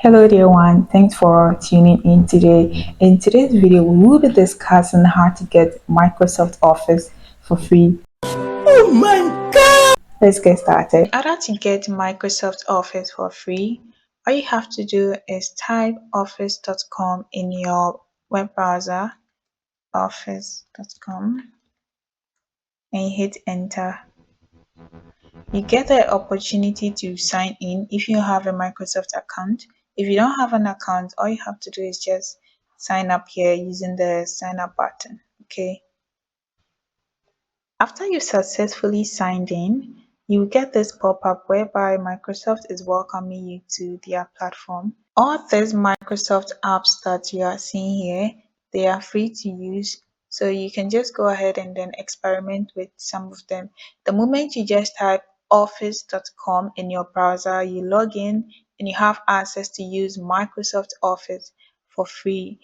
Hello dear one, thanks for tuning in today. In today's video, we will be discussing how to get Microsoft Office for free. Oh my god! Let's get started. In order to get Microsoft Office for free, all you have to do is type office.com in your web browser, office.com, and you hit enter. You get the opportunity to sign in if you have a Microsoft account. If you don't have an account, all you have to do is just sign up here using the sign up button. Okay. After you successfully signed in, you will get this pop-up whereby Microsoft is welcoming you to their platform. All these Microsoft apps that you are seeing here, they are free to use. So you can just go ahead and then experiment with some of them. The moment you just type office.com in your browser, you log in and you have access to use Microsoft Office for free.